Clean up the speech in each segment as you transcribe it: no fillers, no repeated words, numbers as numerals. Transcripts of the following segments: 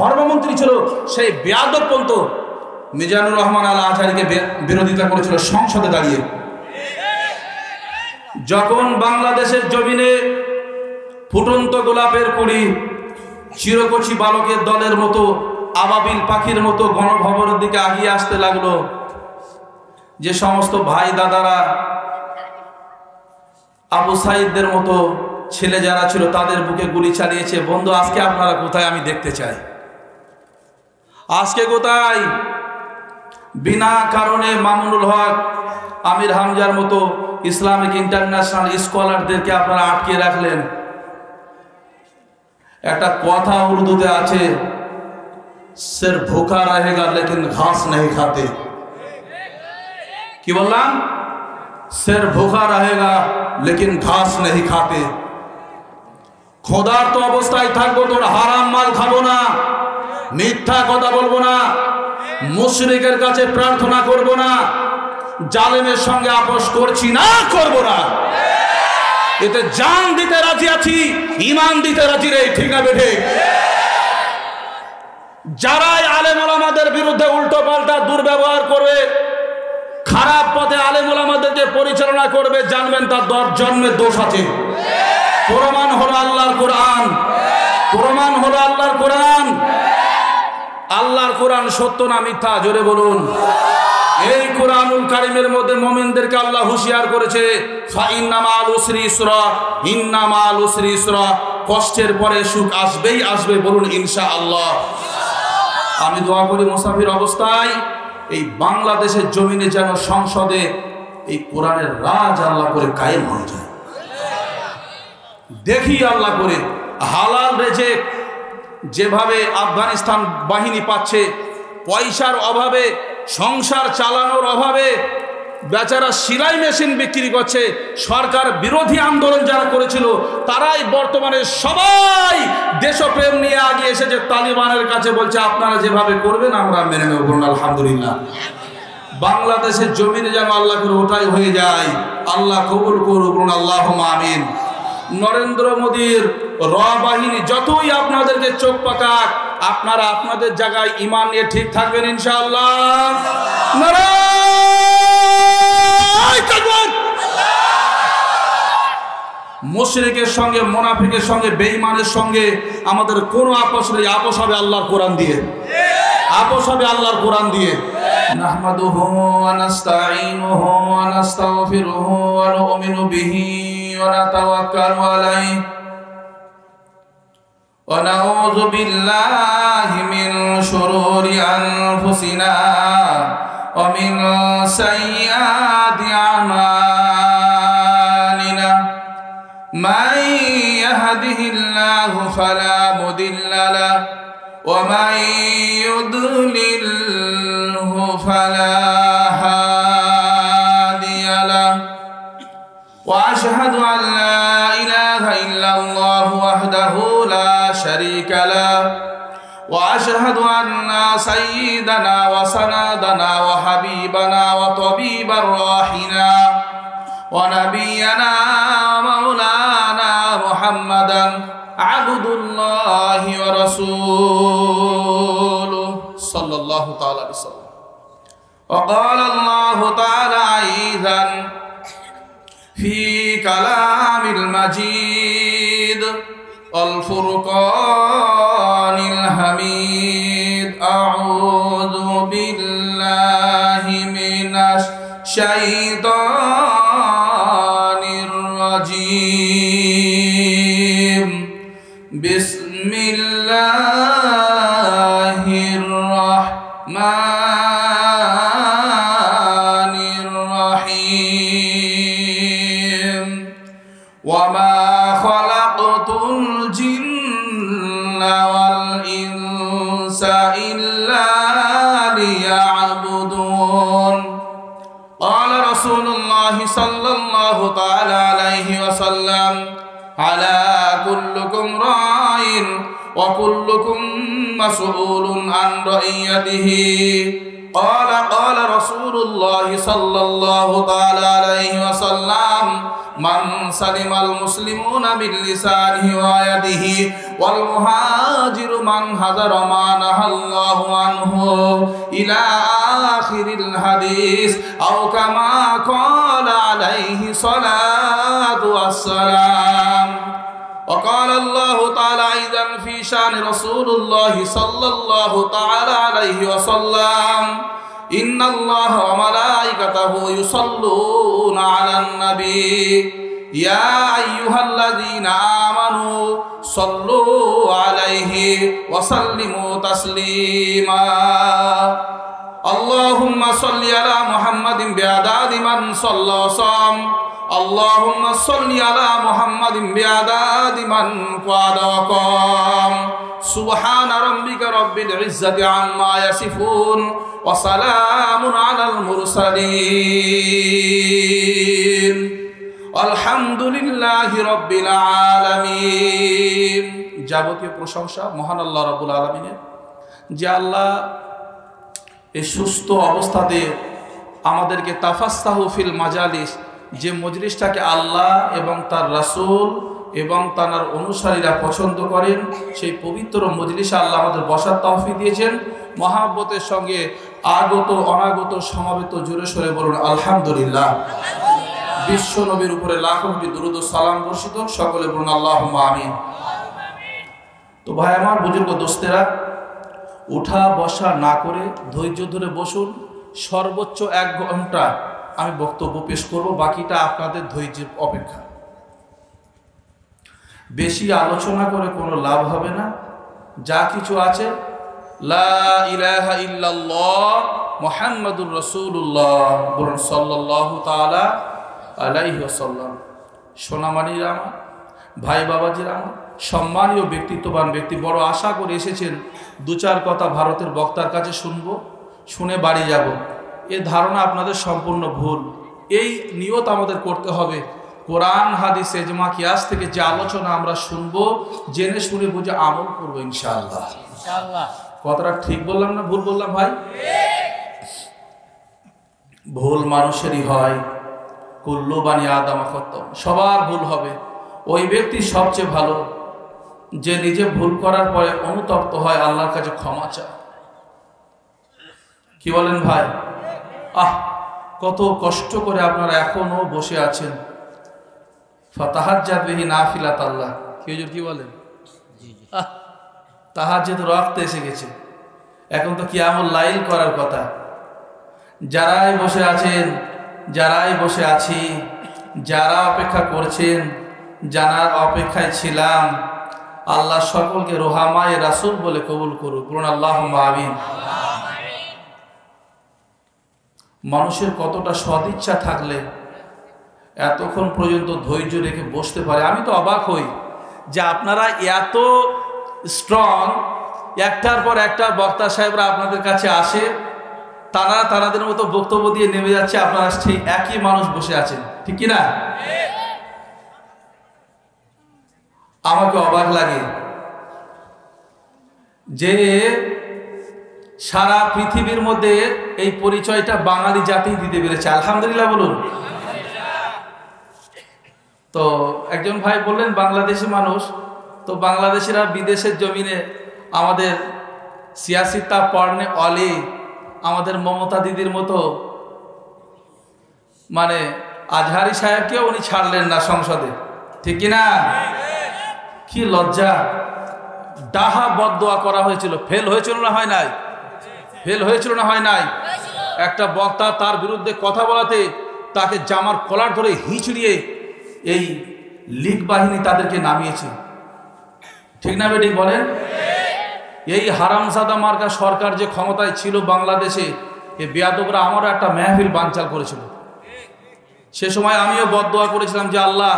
ধর্মমন্ত্রী ছিল, সেই বেয়াদবপন্থ মিজানুর রহমান আল আজহারিকে বিরোধিতা করেছিল সংসদে দাঁড়িয়ে। যখন বাংলাদেশের জমিনে ফুটন্ত গোলাপের কুড়ি চিরকচি বালকের দলের মতো আবাবিল পাখির মতো গণভবনের দিকে আগিয়ে আসতে লাগলো, যে সমস্ত ভাই দাদারা আবু সাইদদের মতো ছেলে যারা ছিল তাদের বুকে গুলি চালিয়েছে, বন্ধু আজকে আপনারা কোথায় আমি দেখতে চাই। আজকে কোথায়? বিনা কারণে মামুনুল হক, আমির হামজার মতো ইসলামিক ইন্টারন্যাশনাল স্কলারদেরকে আপনারা আটকে রাখলেন। একটা কথা উর্দুতে আছে, সির ভুখা রহেগা লেকিন ঘাস नहीं খাতে। কি বললাম? সির ভুখা রহেগা লেকিন ঘাস नहीं খাতে। ক্ষুধার্ত অবস্থায় থাকবো, তোর হারাম মাল খাবো না, মিথ্যা কথা বলবো না, মুশরিকের কাছে প্রার্থনা করব না, জালেমের সঙ্গে আপোষ করছি না, করব না। এতে জান দিতে রাজি আছি, ঈমান দিতে রাজি রে, ঠিক না বেঠে? যারাই আলেম ওলামাদের বিরুদ্ধে উল্টো পাল্টা দুর্ব্যবহার করবে, খারাপ পথে আলেম ওলামাদেরকে পরিচালনা করবে, জানবেন তার জন্মের দোষ আছে। প্রমাণ হলো আল্লাহর কোরআন, প্রমাণ হলো আল্লাহর কোরআন। আল্লাহর কোরআন সত্য না মিথ্যা? জোরে বলুন। এই কোরআনুল কারীমের মধ্যে মুমিনদেরকে আল্লাহ হুঁশিয়ার করেছে, ফাইন্না মাল উসরি ইসরা, ইন্না মাল উসরি ইসরা, কষ্টের পরে সুখ আসবেই আসবে, বলুন ইনশাআল্লাহ। আমি দোয়া করি মুসাফির অবস্থায় এই বাংলাদেশের জমিনে যেন সংসদে এই কোরআনের রাজ আল্লাহ করে কায়েম হয়ে যায়। দেখি আল্লাহ করে হালাল রেজেক যেভাবে আফগানিস্তান বাহিনী পাচ্ছে, পয়সার অভাবে, সংসার চালানোর অভাবে বেচারা সেলাই মেশিন বিক্রি করছে। সরকার বিরোধী আন্দোলন যারা করেছিল তারাই বর্তমানে সবাই দেশপ্রেম নিয়ে আগিয়ে এসেছে, তালিবানের কাছে বলছে আপনারা যেভাবে করবেন আমরা মেনে নেব। আলহামদুলিল্লাহ। বাংলাদেশের জমিনে যেন আল্লাহ করে ওটাই হয়ে যায়, আল্লাহ কবুল করুন, আল্লাহুম্মা আমিন। নরেন্দ্র মোদীর র বাহিনী যতই আপনাদেরকে চোখ পাকাক, আপনারা আপনাদের জায়গায় ঈমান নিয়ে ঠিক থাকবেন ইনশাআল্লাহ। নারায়ে তাকবীর। মুশরিকের সঙ্গে, মুনাফিকের সঙ্গে, বেঈমানের সঙ্গে আমাদের কোনো আপোষ নেই। আপোষ হবে আল্লাহর কোরআন দিয়ে, আপোষ হবে আল্লাহর কোরআন দিয়ে। নাহমাদুহু ওয়া নাস্তাঈনুহু ওয়া নাস্তাগফিরুহু ওয়া নু'মিনু বিহি ওয়া নাতাওয়াক্কালু আলাইহি ওয়া নাউযু বিল্লাহি মিন শুরুরি আনফুসিনা ওয়া মিন সাইয়্যাতি আমালিনা। মান ইয়াহদিহিল্লাহু ফালা মুদিল্লা লাহু ওয়া মান ইউদ্লিলহু ফালা হাদিয়া লাহু। ওয়া আশহাদু আন লা ইলাহা ইল্লাল্লাহু ওয়াহদাহু লা শারীকা লাহু ওয়া আশহাদু আন্না সাইয়্যিদানা ওয়া সানাদানা ওয়া হাবিবানা ওয়া তাবিবার রাহিনা ওয়া নাবিয়ানা ওয়া মাওলানা মুহাম্মাদান আবদুল্লাহি ওয়া রাসূলুহু সাল্লাল্লাহু তাআলা আলাইহি ওয়াসাল্লাম। ওয়া ক্বালা আল্লাহু তাআলা আইযান ফি কালামিল মাজিদ ওয়াল ফুরকানিল হামিদ। আউযু বিল্লাহি মিনাশ শাইতানির রাজিম। বিসমিল্লাহির রাহমানির রাহিম। ওয়া মা খালাকতুল জিন্না ওয়াল ইনসা ইল্লা লিয়া'বুদুন। ক্বালা রাসূলুল্লাহি সাল্লাল্লাহু তাআলা আলাইহি ওয়াসাল্লাম, আলা কুল্লুকুম রাইন ওয়া কুল্লুকুম মাসউলুন আন রাইয়াতিহি। ক্বালা রাসূলুল্লাহি সাল্লাল্লাহু তাআলা আলাইহি ওয়াসাল্লাম, মান সালিমাল মুসলিমুনা মিন লিসানিহি ওয়া ইয়াদিহি ওয়াল মুহাজিরু মান হাজারা মা নাহাল্লাহু আনহু ইলা আখিরিল হাদিস আও কামা ক্বালা আলাইহি সালাতু ওয়াসসালাম। وقال الله تعالى أيضا في شأن رسول الله صلى الله تعالى عليه وسلم إن الله وملائكته يصلون على النبي يا أيها الذين آمنوا صلوا عليه وسلموا تسليما اللهم صل على محمد بعدد من صلى وصام اللهم صل على محمد بعدد من قعد وقام سبحان ربك رب العزة عما يصفون وسلام على المرسلين والحمد لله رب العالمين। যাবতীয় প্রশংসা মহান আল্লাহ রাব্বুল আলামিনের, যে আল্লাহ এই সুস্থ অবস্থাতে আমাদেরকে তাফাসসাহু ফিল মাজালিস, যে মজলিসটাকে আল্লাহ এবং তার রাসূল এবং তার অনুসারীরা পছন্দ করেন, সেই পবিত্র মজলিসে আল্লাহ আমাদের বসার তৌফিক দিয়েছেন। মহাব্বতের সঙ্গে আগত অনাগত সমাবেত জোরে সোরে বলুন আলহামদুলিল্লাহ। বিশ্ব নবীর উপরে লাখো কোটি দুরূদ ও সালাম বর্ষিত, সকলে বলুন আল্লাহুম্মা আমিন। তো ভাই আমার, বুজুর্গ দোস্তেরা, উঠা বসা না করে ধৈর্য ধরে বসুন। সর্বোচ্চ 1 ঘন্টা আমি বক্তব্য পেশ করব, বাকিটা আপনাদের ধৈর্যের অপেক্ষা। বেশি আলোচনা করে কোনো লাভ হবে না। যা কিছু আছে লা ইলাহা ইল্লাল্লাহ মুহাম্মাদুর রাসূলুল্লাহ বলুন সাল্লাল্লাহু তাআলা আলাইহি ওয়াসাল্লাম। সোনামানিরা আমার, ভাই বাবাজিরা আমার, সম্মানীয় ব্যক্তিত্ববান ব্যক্তি, বড় আশা করে এসেছেন 2-4 কথা ভারতের বক্তার কাছে শুনবো, শুনে বাড়ি যাব। এ ধারণা আপনাদের সম্পূর্ণ ভুল। এই নিয়ত আমাদের করতে হবে, কোরআন হাদিস ইজমা কিয়াস থেকে যে আলোচনা আমরা শুনবো, জেনে শুনে বুঝে আমল করবো ইনশাআল্লাহ। কথাটা ঠিক বললাম না ভুল বললাম ভাই? ভুল মানুষেরই হয়, কুল্লু বানি আদম খতম, সবার ভুল হবে। ওই ব্যক্তি সবচেয়ে ভালো যে নিজে ভুল করার পরে অনুতপ্ত হয়, আল্লাহর কাছে ক্ষমা চায়। কি বলেন ভাই? কত কষ্ট করে আপনারা এখনো বসে আছেন। ফাতাহাজ্জাত বিহি নাফিলাত আল্লাহ, কি বলেন? তাহাজ্জুদ ওয়াক্ত এসে গেছে, এখন তো কিয়ামুল লাইল করার কথা। যারাই বসে আছেন, যারাই বসে আছি, যারা অপেক্ষা করছেন, জানার অপেক্ষায় ছিলাম, আল্লাহ সকলকে রোহামায়ে রাসূল বলে কবুল করুক, বলুন আল্লাহুম্মা আমিন। মানুষের কতটা সদিচ্ছা থাকলে এতক্ষণ পর্যন্ত ধৈর্য রেখে বসতে পারে। আমি তো অবাক হই যে আপনারা এত স্ট্রং, একটার পর একটা বক্তা সাহেবরা আপনাদের কাছে আসে, তারা তাদের মতো বক্তব্য দিয়ে নেমে যাচ্ছে, আপনারা সেই একই মানুষ বসে আছেন, ঠিক কিনা? আমাকে অবাক লাগে যে সারা পৃথিবীর মধ্যে এই পরিচয়টা বাঙালি জাতি দিতে পেরেছে, আলহামদুলিল্লাহ বলুন। তো একজন ভাই বললেন বাংলাদেশি মানুষ, তো বাংলাদেশিরা বিদেশের জমিনে আমাদের সিয়াসিতা পড়নে অলি, আমাদের মমতা দিদির মতো মানে আজহারি সাহেবকেও উনি ছাড়লেন না সংসদে, ঠিক কিনা? কি লজ্জা! ডাহা বদদোয়া করা হয়েছিল, ফেল হয়েছিল না হয় নাই? ফেল হয়েছিল না হয় নাই? একটা বক্তা তার বিরুদ্ধে কথা বলাতে তাকে জামার কলার ধরে হিঁচড়িয়ে এই লীগ বাহিনী তাদেরকে নামিয়েছে, ঠিক না বেটি বলেন? এই হারামজাদা মার্কা সরকার যে ক্ষমতায় ছিল বাংলাদেশে, এই বেয়াদবরা আমারও একটা মেহফিল বানচাল করেছিল। সে সময় আমিও বদদোয়া করেছিলাম যে আল্লাহ,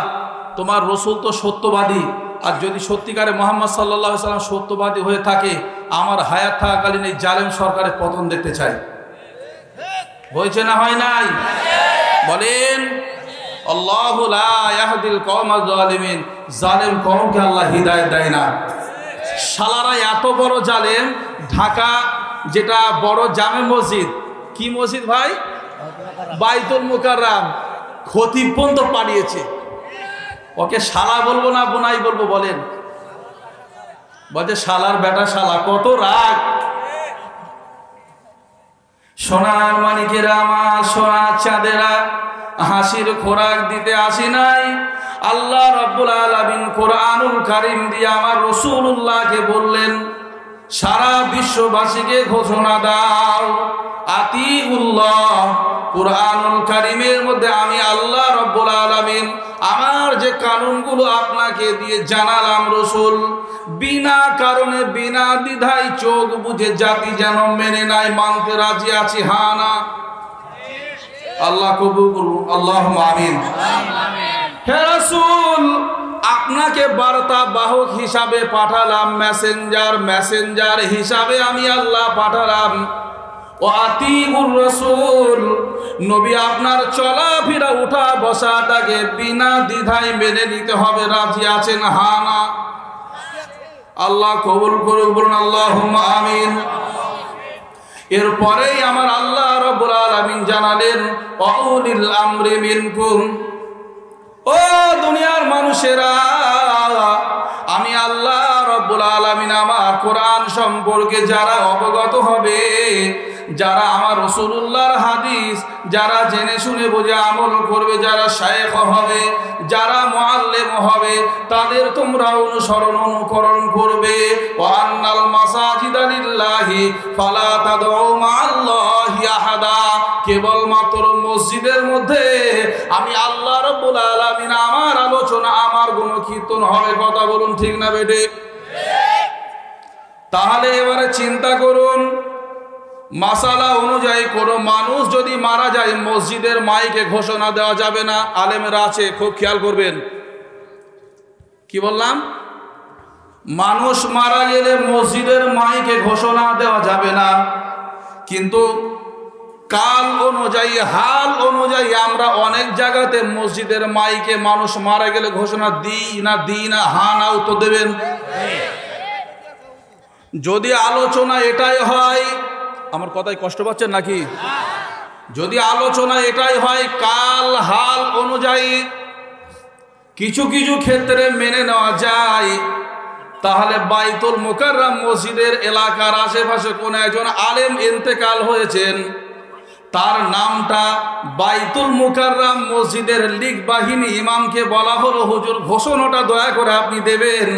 তোমার রসুল তো সত্যবাদী, আর যদি সত্যিকারে মুহাম্মদ সাল্লাল্লাহু আলাইহি ওয়াসাল্লাম সত্যবাদী হয়ে থাকে, আমার হায়াত থাকাকালীন এই জালেম সরকারের পতন দেখতে চাই। হয়েছে না হয় নাই? বলেন আল্লাহু লা ইয়াহদিল কওমাজ জালিমিন, জালেম কওমকে আল্লাহ হিদায়াত দেয় না। শালারা এত বড় জালেম, ঢাকা যেটা বড় জামে মসজিদ, কি মসজিদ ভাই? বাইতুল মুকাররম, খতিব পর্যন্ত পাঠিয়েছে। ওকে শালা বলবো না বোনাই বলবো বলেন? বলছে শালার বেটা শালা, কত রাগ। সোনার মানিকেরা আমার, সোনার চাঁদেরা, হাসির খোরাক দিতে আসি নাই। আল্লাহ রাব্বুল আলামিন কোরআনুল কারীম দিয়ে আমার রাসূলুল্লাহকে বললেন, সারা বিশ্ববাসীকে ঘোষণা দাও, আতিউল্লাহ। কোরআনুল কারীমের মধ্যে আমি আল্লাহ রাব্বুল আলামিন আমার যে কানুনগুলো আপনাকে দিয়ে জানালাম রাসূল, বিনা কারণে বিনা দ্বিধায় চোখ বুঝে জাতি যেন মেনে নাই, মানতে রাজি আছি, হ্যাঁ না? আল্লাহ কবুল করুন, আল্লাহুম্মা আমিন। হে রাসূল, আপনাকে বার্তা বাহক হিসাবে পাঠালাম, মেসেঞ্জার হিসাবে আমি আল্লাহ পাঠালাম। ও আতিউর রাসূল, নবী আপনার চলাফেরা উঠা বসাটাকে বিনা দ্বিধায় মেনে নিতে হবে, রাজি আছেন, হ্যাঁ না? আল্লাহ কবুল করুন, বলুন আল্লাহুম্মা আমিন। এরপরেই আমার আল্লাহ রাব্বুল আলামিন জানালেন, ওয়াউলিল আমরি মিনকুম। ও দুনিয়ার মানুষেরা, আমি আল্লাহ রাব্বুল আলামিন আমার কোরআন সম্পর্কে যারা অবগত হবে, যারা আমার রাসূলুল্লাহর হাদিস যারা জেনে শুনে বুঝে আমল করবে, যারা শায়েখ হবে, যারা মুআল্লিম হবে, তাদের তোমরা অনুকরণ করবে। ওয়া আন্নাল মাসাজিদা লিল্লাহি ফালা তাদউ মাআল্লাহি আহাদা। কেবলমাত্র মসজিদের মধ্যে আমি আল্লাহ রাব্বুল আলামিন আমার আলোচনা, আমার গুণকীর্তন হবে। কথা বলুন ঠিক না বেটে? তাহলে এবারে চিন্তা করুন, মাসালা অনুযায়ী কোনো মানুষ যদি মারা যায়, মসজিদের মাইকে ঘোষণা দেওয়া যাবে না। আলেমেরা আছে, খুব খেয়াল করবেন। কি বললাম? মানুষ মারা গেলে মসজিদের মাইকে ঘোষণা দেওয়া যাবে না, কিন্তু কাল অনুযায়ী, হাল অনুযায়ী আমরা অনেক জায়গাতে মসজিদের মাইকে মানুষ মারা গেলে ঘোষণা দিই না, হ্যাঁ না উত্তর দেবেন। যদি আলোচনা এটাই হয়, আমার কথায় কষ্ট পাচ্ছেন নাকি? যদি আলোচনা এটাই হয় কাল হাল অনুযায়ী কিছু কিছু ক্ষেত্রে মেনে নেওয়া যায়, তাহলে বাইতুল মুকাররম মসজিদের এলাকার আশেপাশে কোন একজন আলেম ইন্তেকাল হয়েছেন, তার নামটা বাইতুল মুকাররম মসজিদের লীগ বাহিনী ইমামকে বলা হলো, হুজুর ঘোষণাটা দয়া করে আপনি দেবেন,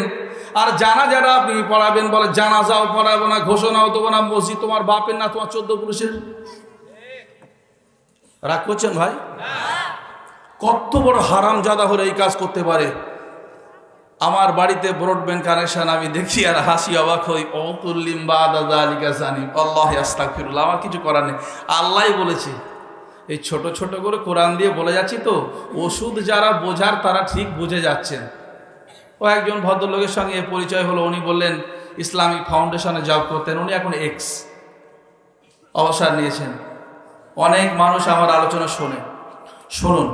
আর জানাজাটা আপনি পড়াবেন। বলে জানাজাও পড়াবো না, ঘোষণাও দেবো না, মসজিদ তোমার বাপের না তোমার 14 পুরুষের? রাগ করছেন ভাই? কত বড় হারামজাদা হলে এই কাজ করতে পারে? আমার বাড়িতে ব্রডব্যান্ড কানেকশন আমি দেখি আর হাসি, অবাক হই। অতুল্লিম বাদা যালিকা জানিম, আল্লাহ আস্তাগফিরুল্লাহ। আমার কিছু করার নেই, আল্লাহই বলেছে। এই ছোট ছোট করে কোরআন দিয়ে বলে যাচ্ছি তো, ওষুধ যারা বোঝার তারা ঠিক বুঝে যাচ্ছেন। ও একজন ভদ্রলোকের সঙ্গে পরিচয় হলো, উনি বললেন ইসলামিক ফাউন্ডেশনে জব করতেন, উনি এখন এক্স অবসর নিয়েছেন। অনেক মানুষ আমার আলোচনা শোনে। শুনুন,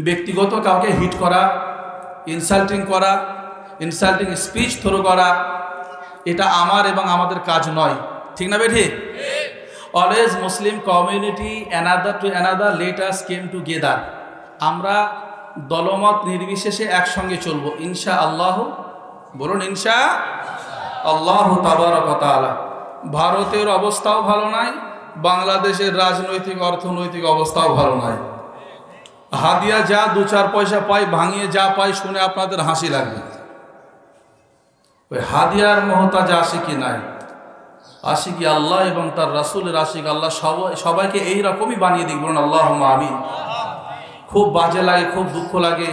ব্যক্তিগত কাউকে হিট করা, ইনসাল্টিং স্পিচ থ্রো করা, এটা আমার এবং আমাদের কাজ নয়, ঠিক না বেঠি? Always Muslim community another to another, let us came together. আমরা দলমত নির্বিশেষে একসঙ্গে চলবো ইনশা আল্লাহ। বলুন ইনশা আল্লাহ তাবারাক ওয়া তাআলা। ভারতের অবস্থাও ভালো নয়, বাংলাদেশের রাজনৈতিক অর্থনৈতিক অবস্থাও ভালো নয়। হাদিয়া যা 2-4 পয়সা পাই, ভাঙিয়ে যা পাই, শুনে আপনাদের হাসি লাগবে। ওই হাদিয়ার মহতাজ আশিকি নাই, আশিকি আল্লাহ এবং তার রাসূলের আশিক আল্লাহ। সবাইকে এই রকমই বানিয়ে দিক, বলুন আল্লাহুম্মা আমিন। খুব বাজে লাগে, খুব দুঃখ লাগে।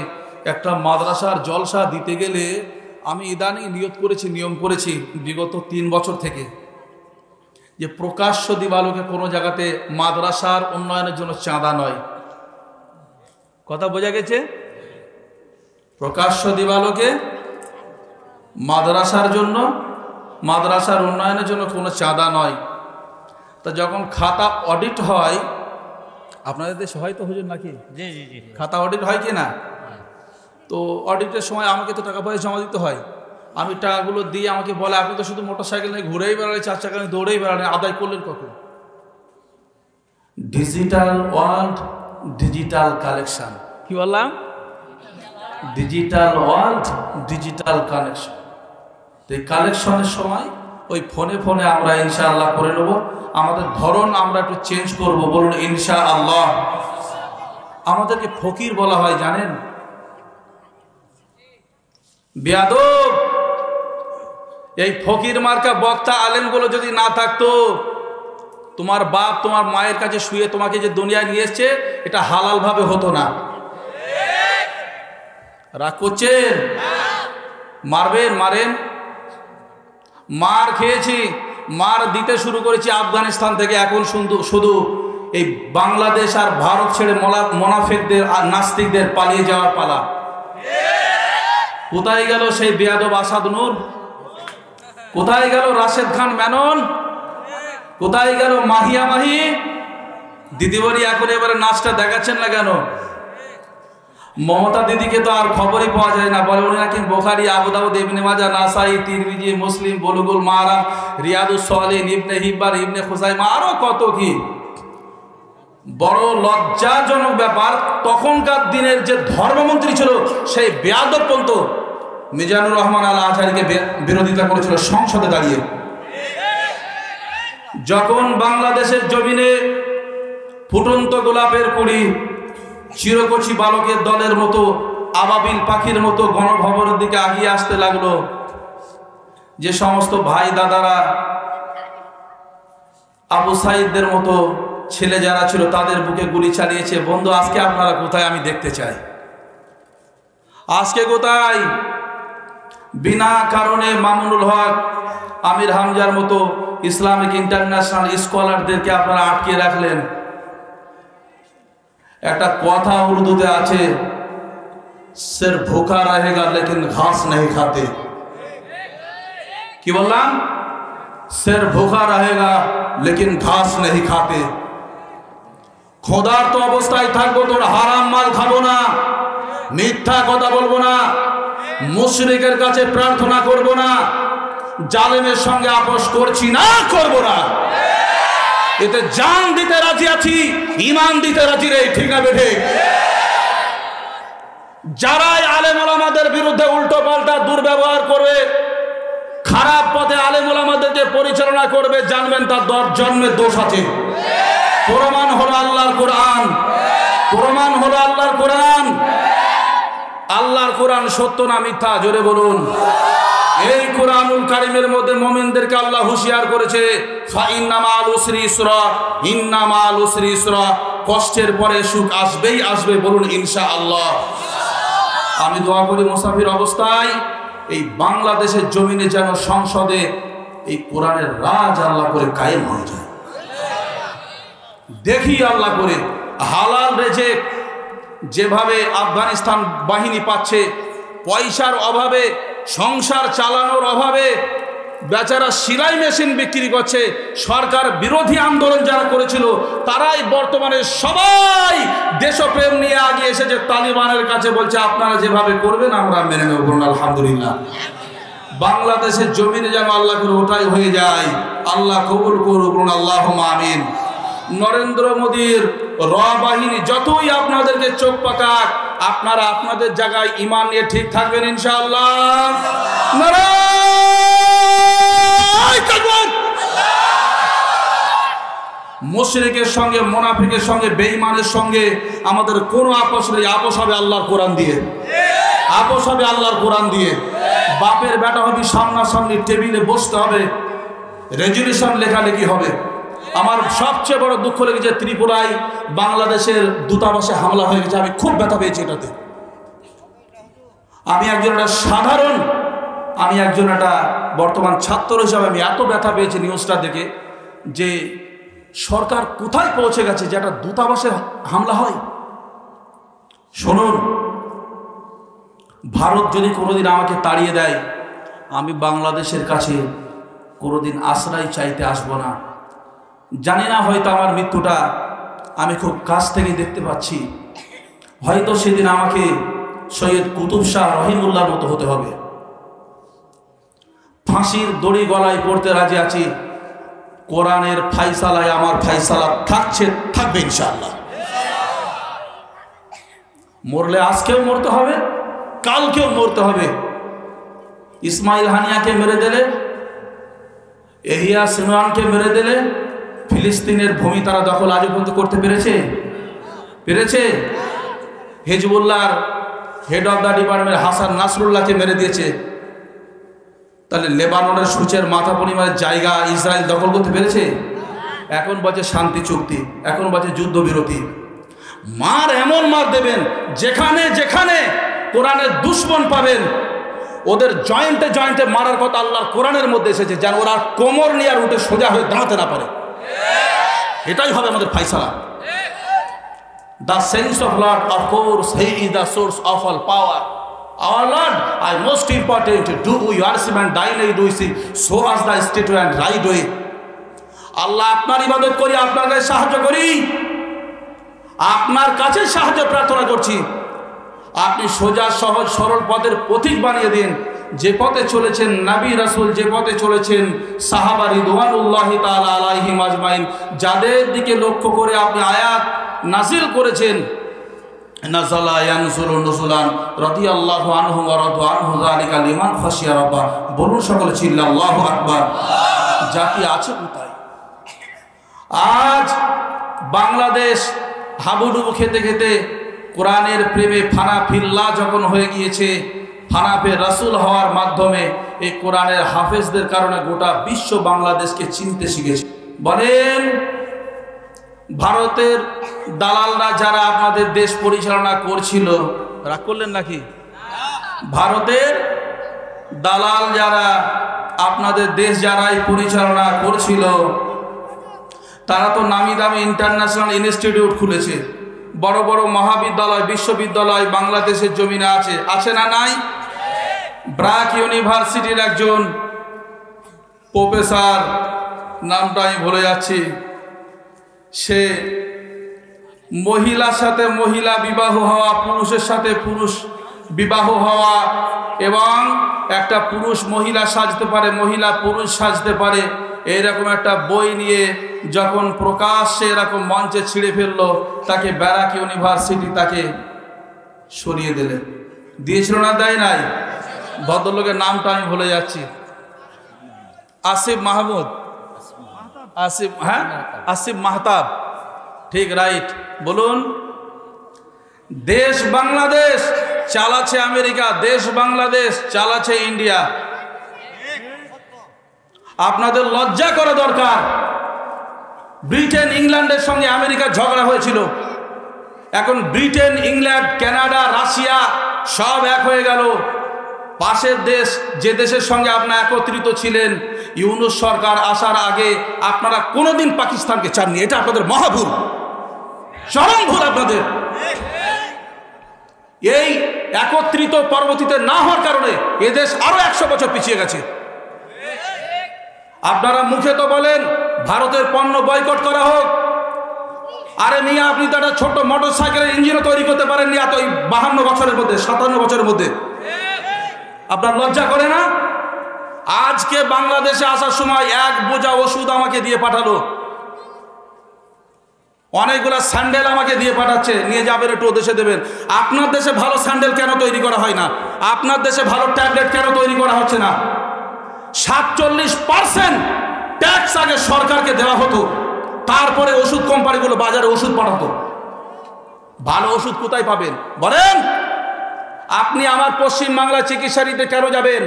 একটা মাদ্রাসার জলসা দিতে গেলে আমি ইদানিং নিয়ম করেছি বিগত 3 বছর থেকে, যে প্রকাশ্য দিবালোকে কোনো জায়গাতে মাদ্রাসার উন্নয়নের জন্য চাঁদা নয়। কথা বোঝা গেছে? প্রকাশ্য দিবালোকে মাদ্রাসার জন্য, মাদ্রাসার উন্নয়নের জন্য কোনো চাঁদা নয়। তা যখন খাতা অডিট হয়, আপনাদের দেশে হয় তো হুজুর নাকি? জি জি জি, খাতা অডিট হয় কি না? তো অডিটের সময় আমাকে তো টাকা পয়সা জমা দিতে হয়। আমি টাকাগুলো দিয়ে আমাকে বলে, আপনি তো শুধু মোটরসাইকেল নিয়ে ঘুরেই বেড়ালেন, 4 চাকা নিয়ে দৌড়েই বেড়ালেন, আদায় করলেন কখন? Digital world, digital collection. কি বললাম? Digital world, digital connection. এই কানেকশনের সময় ওই ফোনে ফোনে আমরা ইনশাআল্লাহ করে নেব। আমাদের ধরন আমরা একটু চেঞ্জ করব, বলুন ইনশাআল্লাহ। আমাদেরকে ফকির বলা হয় জানেন? বেয়াদব, এই ফকির মার্কা বক্তা আলেমগুলো যদি না থাকতো, তোমার বাপ তোমার মায়ের কাছে শুয়ে তোমাকে যে দুনিয়ায় নিয়ে এসছে, এটা হালাল ভাবে হতো না। রাগ করছেন? মারবেন, মারেন। মার খেয়েছি, মার দিতে শুরু করেছি আফগানিস্তান থেকে। এখন শুধু এই বাংলাদেশ আর ভারত ছেড়ে মোনাফেকদের আর নাস্তিকদের পালিয়ে যাওয়ার পালা। কোথায় গেল সেই বেয়াদব আসাদ নূর? কোথায় গেল রাশেদ খান মেনন? কোথায় গেল মাহিয়া মাহি? দিদিবরি এখন এবারে নাচটা দেখাচ্ছেন না কেন? মমতা দিদিকে তো আর খবরই পাওয়া যায় না। বলে উনি নাকি বুখারী, আবু দাউদ, ইবনে মাজাহ, নাসাই, তিরমিজি, মুসলিম, বুলুগুল মারাম, রিয়াদুস সালিহিন, ইবনে হিব্বান, ইবনে খুজাইমা, আরো কত কি। বড় লজ্জাজনক ব্যাপার, তখনকার দিনের যে ধর্মমন্ত্রী ছিল সেই বেয়াদব পর্যন্ত মিজানুর রহমান আল আজহারীকে বিরোধিতা করেছিল সংসদে দাঁড়িয়ে। যখন বাংলাদেশের জমিনে ফুটন্ত গোলাপের কুড়ি চিরকচি বালকের দলের মতো, আবাবিল পাখির মতো গণভবনের দিকে আগিয়ে আসতে লাগলো, যে সমস্ত ভাই দাদারা আবু সাইদদের মতো ছেলে যারা ছিল তাদের বুকে গুলি চালিয়েছে, বন্ধু আজকে আপনারা কোথায় আমি দেখতে চাই। আজকে কোথায়? বিনা কারণে মামুনুল হক, আমির হামজার মতো ইসলামিক ইন্টারন্যাশনাল স্কলারদেরকে আপনারা আটকে রাখলেন। একটা কথা উর্দুতে আছে, সির ভুখা রহেগা লেকিন ঘাস नहीं খাতে। কি বললাম? সির ভুখা রহেগা লেকিন ঘাস नहीं খাতে। ক্ষুধার্ত অবস্থায় থাকবো, তোর হারাম মাল খাবো না, মিথ্যা কথা বলবো না, মুশরিকের কাছে প্রার্থনা করব না, জালেমের সঙ্গে আপোষ করছি না, করব না। এতে জান দিতে রাজি আছি, ঈমান দিতে রাজি রে, ঠিক না বেঠে? যারাই আলেম ওলামাদের বিরুদ্ধে উল্টো পাল্টা দুর্ব্যবহার করবে, খারাপ পথে আলেম ওলামাদেরকে পরিচালনা করবে, জানবেন তার 10 জন্মের দোষ আছে। প্রমাণ হলো আল্লাহর কোরআন, প্রমাণ হলো আল্লাহর কোরআন। আল্লাহর কোরআন সত্য না মিথ্যা? জোরে বলুন। এই কোরআনুল কারীমের মধ্যে মুমিনদেরকে আল্লাহ হুঁশিয়ার করেছে, ফাইন্না মাল উসরি ইসরা, ইন্না মাল উসরি ইসরা, কষ্টের পরে সুখ আসবেই আসবে, বলুন ইনশাআল্লাহ। আমি দোয়া করি মুসাফির অবস্থায় এই বাংলাদেশের জমিনে যেন সংসদে এই কোরআনের রাজ আল্লাহ করে কায়েম হয়ে যায়। দেখি আল্লাহ করে হালাল রেজেক যেভাবে আফগানিস্তান বাহিনী পাচ্ছে, পয়সার অভাবে, সংসার চালানোর অভাবে বেচারা সেলাই মেশিন বিক্রি করছে। সরকার বিরোধী আন্দোলন যারা করেছিল তারাই বর্তমানে সবাই দেশপ্রেম নিয়ে আগিয়ে এসেছে, তালিবানের কাছে বলছে আপনারা যেভাবে করবেন আমরা মেনে নেব। বলুন আলহামদুলিল্লাহ। বাংলাদেশের জমিনে যেন আল্লাহ করে ওটাই হয়ে যায়, আল্লাহ কবুল করুক, বলুন আল্লাহুম্মা আমিন। নরেন্দ্র মোদীর র বাহিনী যতই আপনাদেরকে চোখ পাকাক, আপনারা আপনাদের জায়গায় ঈমান নিয়ে ঠিক থাকবেন ইনশাআল্লাহ। নারায়ে তাকবীর। মুশরিকের সঙ্গে, মুনাফিকের সঙ্গে, বেঈমানের সঙ্গে আমাদের কোনো আপোষ নেই। আপোষ হবে আল্লাহর কোরআন দিয়ে, আপোষ হবে আল্লাহর কোরআন দিয়ে। বাপের বেটা হবে, সামনাসামনি টেবিলে বসতে হবে, রেজুলেশন লেখালেখি হবে। আমার সবচেয়ে বড় দুঃখ লেগেছে ত্রিপুরায় বাংলাদেশের দূতাবাসে হামলা হয়ে গেছে। আমি খুব ব্যথা পেয়েছি এটাতে। আমি একজন একটা বর্তমান ছাত্র হিসাবে আমি এত ব্যথা পেয়েছি নিউজটা দেখে, যে সরকার কোথায় পৌঁছে গেছে যে একটা দূতাবাসে হামলা হয়। শুনুন, ভারত যদি কোনোদিন আমাকে তাড়িয়ে দেয়, আমি বাংলাদেশের কাছে কোনোদিন আশ্রয় চাইতে আসবো না। জানি না, হয়তো আমার মৃত্যুটা আমি খুব কাছ থেকে দেখতে পাচ্ছি। হয়তো সেদিন আমাকে সৈয়দ কুতুব শাহ রহিমুল্লাহর মতো হতে হবে। ফাঁসির দড়ি গলায় পড়তে রাজি আছি। কোরআনের ফাইসালায় আমার ফাইসালা থাকবে ইনশাআল্লাহ। মরলে আজকেও মরতে হবে, কালকেও মরতে হবে। ইসমাইল হানিয়াকে মেরে দিলে, এহিয়া সিনোয়ানকে মেরে দিলে, ফিলিস্তিনের ভূমি তারা দখল আজ পর্যন্ত করতে পেরেছে? হিজবুল্লাহর head of the department Hassan নাসরুল্লাহকে মেরে দিয়েছে। তাহলে লেবাননের সূচের মাথা পরিমাণের জায়গা ইসরায়েল দখল করতে পেরেছে? এখন বলছে শান্তি চুক্তি, এখন বলছে যুদ্ধবিরতি। মার এমন মার দেবেন, যেখানে যেখানে কোরআনের দুশ্মন পাবেন ওদের জয়েন্টে জয়েন্টে মারার কথা আল্লাহর কোরআনের মধ্যে এসেছে, যেন ওরা কোমর নিয়ে আর উঠে সোজা হয়ে দাঁড়াতে না পারে। এটাই হবে আমাদের ফাইসালা। The sense of Lord, of course, He is the source of all power. Our Lord, I most important, do your and thine aid we see, show us the straight and right way. আল্লাহ আপনার ইবাদত করি, আপনার কাছে সাহায্য করি, আপনার কাছে সাহায্য প্রার্থনা করছি। আপনি সোজা সহজ সরল পথের পথিক বানিয়ে দিন, যে পথে চলেছেন নবী রাসূল, যে পথে চলেছেন সাহাবা রিদওয়ানুল্লাহি তাআলা আলাইহিম আজমাইন, যাদের দিকে লক্ষ্য করে আপনি আয়াত নাজিল করেছেন। নাযালা ইয়ানজুলু নুজুলান রাদিয়াল্লাহু আনহু ওয়া রাদু আনহু যালিকা লিমান খাশিয়া রাব্বা। বলুন সকলে চিল্লা আল্লাহু আকবার। জাতি আছে কোথায়? আজ বাংলাদেশ হাবুডুবু খেতে খেতে কোরআনের প্রেমে ফানা ফিল্লা যখন হয়ে গিয়েছে, ফানাফে রাসূল হওয়ার মাধ্যমে এই কোরআনের হাফেজদের কারণে গোটা বিশ্ব বাংলাদেশকে চিনতে শিখেছে। বলেন, ভারতের দালালরা যারা আপনাদের দেশ পরিচালনা করছিল, রাগ করলেন নাকি? ভারতের দালাল যারা আপনাদের দেশ যারাই পরিচালনা করছিল, তারা তো নামি দামি ইন্টারন্যাশনাল ইনস্টিটিউট খুলেছে, বড় বড় মহাবিদ্যালয় বিশ্ববিদ্যালয় বাংলাদেশের জমিনে আছে না নাই? ব্র্যাক ইউনিভার্সিটির একজন প্রফেসর, নামটা আমি ভুলে যাচ্ছি, সে মহিলার সাথে মহিলা বিবাহ হওয়া, পুরুষের সাথে পুরুষ বিবাহ হওয়া, এবং একটা পুরুষ মহিলা সাজতে পারে, মহিলা পুরুষ সাজতে পারে, এইরকম একটা বই নিয়ে যখন প্রকাশ্যে এরকম মঞ্চে ছিঁড়ে ফেললো, তাকে ব্র্যাক ইউনিভার্সিটি তাকে সরিয়ে দিয়েছিল না, দেয় নাই? ভদ্রলোকের নামটা আমি ভুলে যাচ্ছি, আসিফ মাহমুদ, আসিফ মাহতাব, ঠিক রাইট। বলুন, দেশ বাংলাদেশ চালাচ্ছে আমেরিকা, দেশ বাংলাদেশ চালাচ্ছে ইন্ডিয়া। আপনাদের লজ্জা করা দরকার। ব্রিটেন ইংল্যান্ডের সঙ্গে আমেরিকার ঝগড়া হয়েছিল, এখন ব্রিটেন ইংল্যান্ড কানাডা রাশিয়া সব এক হয়ে গেল। পাশের দেশ, যে দেশের সঙ্গে আপনারা একত্রিত ছিলেন ইউনূস সরকার আসার আগে, আপনারা কোনোদিন পাকিস্তানকে চাননি। এটা আপনাদের মহাভুল, চরম ভুল আপনাদের। এই একত্রিত পরবর্তীতে না হওয়ার কারণে এদেশ আরো 100 বছর পিছিয়ে গেছে। আপনারা মুখে তো বলেন ভারতের পণ্য বয়কট করা হোক, আরে মিয়া আপনি তো একটা ছোট্ট মোটর সাইকেলের ইঞ্জিনও তৈরি করতে পারেননি এত 52 বছরের মধ্যে, 57 বছরের মধ্যে। আপনার লজ্জা করে না? আজকে বাংলাদেশে আসার সময় 1 বোঝা ওষুধ আমাকে দিয়ে পাঠালো, অনেকগুলা স্যান্ডেল আমাকে দিয়ে পাঠাচ্ছে, নিয়ে যাবেন একটু দেশে দেবেন। আপনার দেশে ভালো স্যান্ডেল কেন তৈরি করা হয় না? আপনার দেশে ভালো ট্যাবলেট কেন তৈরি করা হচ্ছে না? 47% ট্যাক্স আগে সরকারকে দেওয়া হতো, তারপরে ওষুধ কোম্পানিগুলো বাজারে ওষুধ পাঠাতো। ভালো ওষুধ কোথায় পাবেন বলেন? আপনি আমার পশ্চিম বাংলায় চিকিৎসা নিতে কেন যাবেন?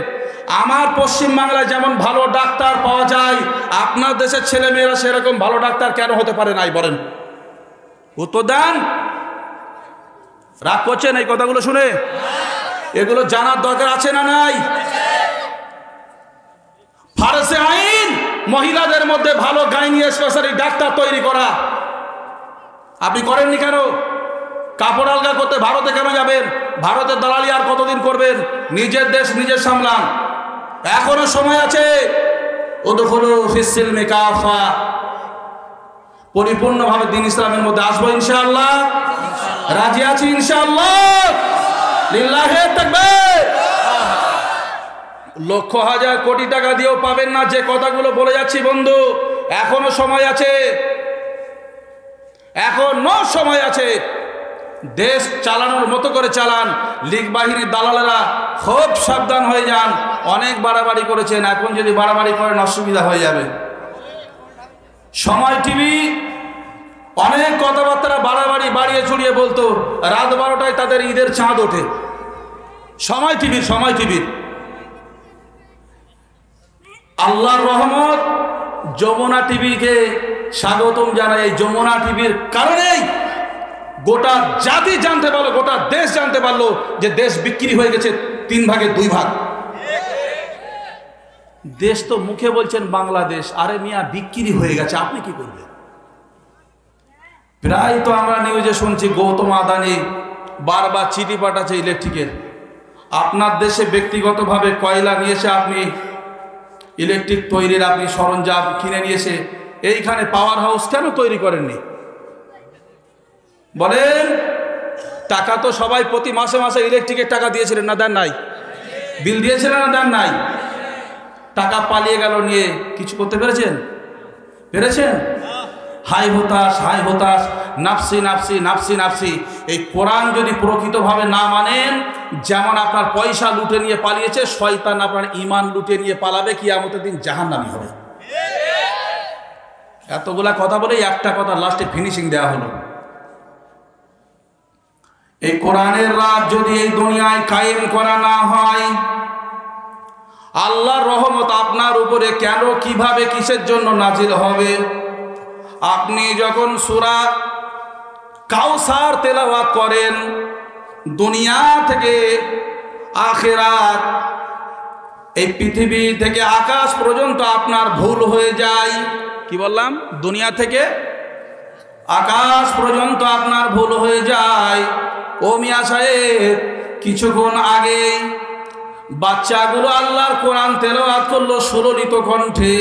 আমার পশ্চিম বাংলায় যেমন ভালো ডাক্তার পাওয়া যায়, আপনার দেশের ছেলেমেয়েরা সেরকম ভালো ডাক্তার কেন হতে পারে নাই বলেন? উত্তর দেন। রাগ করছেন এই কথাগুলো শুনে? এগুলো জানার দরকার আছে না নাই? ফারসে আইন মহিলাদের মধ্যে ভালো গাইনি স্পেশালিস্ট ডাক্তার তৈরি করা, আপনি করেননি কেন? কাপড় আলগা করতে ভারতে কেন যাবেন? ভারতের দালালি আর কতদিন করবেন? নিজের দেশ নিজের সামলান, এখনো সময় আছে। উদখুলু ফিস-সিলমি কাফা, পরিপূর্ণভাবে দ্বীন ইসলামের মধ্যে আসবো ইনশাআল্লাহ। রাজি আছি ইনশাআল্লাহ? লিল্লাহি তাকবীর। লক্ষ হাজার কোটি টাকা দিয়েও পাবেন না যে কথাগুলো বলে যাচ্ছি বন্ধু। এখনো সময় আছে, এখনো সময় আছে। দেশ চালানোর মতো করে চালান। লীগ বাহিনীর দালালেরা খুব সাবধান হয়ে যান। অনেক বাড়াবাড়ি করেছেন, এখন যদি বাড়াবাড়ি করেন অসুবিধা হয়ে যাবে। সময় টিভি অনেক কথাবার্তা বাড়াবাড়ি বাড়িয়ে ছড়িয়ে বলতো, রাত 12টায় তাদের ঈদের চাঁদ ওঠে। সময় টিভির আল্লাহর রহমত, যমুনা টিভিকে স্বাগতম জানাই। এই যমুনা টিভির কারণেই গোটা জাতি জানতে পারলো, গোটা দেশ জানতে পারলো যে দেশ বিক্রি হয়ে গেছে 3 ভাগে 2 ভাগ। দেশ তো মুখে বলছেন বাংলাদেশ, আরে মিয়া বিক্রি হয়ে গেছে, আপনি কি করবেন? প্রায় তো আমরা নিউজে শুনছি গৌতম আদানি বারবার চিঠি পাঠাচ্ছে ইলেকট্রিকের। আপনার দেশে ব্যক্তিগতভাবে কয়লা নিয়েছে, আপনি ইলেকট্রিক তৈরির আপনি সরঞ্জাম কিনে নিয়েছে, এইখানে পাওয়ার হাউস কেন তৈরি করেননি? বলেন, টাকা তো সবাই প্রতি মাসে মাসে ইলেকট্রিকের টাকা দিয়েছিলেন না, দেন নাই? বিল দিয়েছিলেন না, দেন নাই? টাকা পালিয়ে গেল, নিয়ে কিছু করতে পেরেছেন? হাই হতাশ, নাফসি নাফসি নাফসি নাফসি। এই কোরআন যদি প্রকৃতভাবে না মানেন, যেমন আপনার পয়সা লুটে নিয়ে পালিয়েছে, শয়তান আপনার ঈমান লুটে নিয়ে পালাবে, কিয়ামতের দিন জাহান্নামী হবে। এতগুলা কথা বলে একটা কথা লাস্টে ফিনিশিং দেওয়া হলো। এই কোরআনের রাত যদি এই দুনিয়ায় কায়েম করা না হয়, আল্লাহর রহমত আপনার উপরে কেন, কিভাবে, কিসের জন্য নাজিল হবে? আপনি যখন সূরা কাউসার তেলাওয়াত করেন, দুনিয়া থেকে আখিরাত, এই পৃথিবী থেকে আকাশ পর্যন্ত আপনার ভুল হয়ে যায়। কি বললাম? দুনিয়া থেকে আকাশ পর্যন্ত আপনার ভুল হয়ে যায়। ও মিয়া সাহেব, কিছুক্ষণ আগে বাচ্চাগুলো আল্লাহর কোরআন তেলাওয়াত করলো সুললিত কণ্ঠে।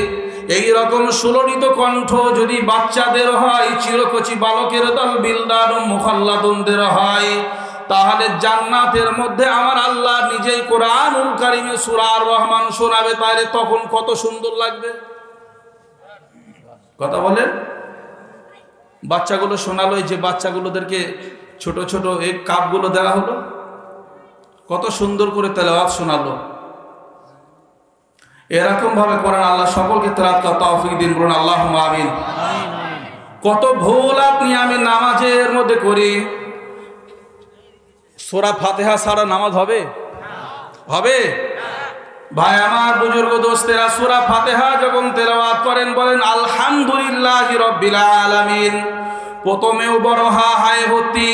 এই রকম সুললিত কণ্ঠ যদি বাচ্চাদের হয়, চিরকচি বালকের দল বিলদান মুখাল্লাদুনদের হয়, তাহলে জান্নাতের মধ্যে আমার আল্লাহ নিজেই কোরআনুল কারীমে সূরা আর রহমান শোনাবে, তাহলে তখন কত সুন্দর লাগবে। কথা বলেন। বাচ্চাগুলো শোনালো, যে বাচ্চাগুলোদেরকে ছোট ছোট এই কাপগুলো দেওয়া হলো, কত সুন্দর করে তেলাওয়াত শোনালো। এরকম ভাবে কোরআন আল্লাহ সকলকে তেলাওয়াত করার তৌফিক দিন, বলুন আল্লাহুম্মা আমিন। কত ভুল আপনি আমি নামাজের মধ্যে করি। সূরা ফাতিহা ছাড়া নামাজ হবে? ভাই আমার, বুজুর্গ দোস্তেরা, সূরা ফাতিহা যখন তেলাওয়াত করেন, বলেন আলহামদুলিল্লাহি রাব্বিল আলামিন। প্রথমেও বড় হায় ভর্তি।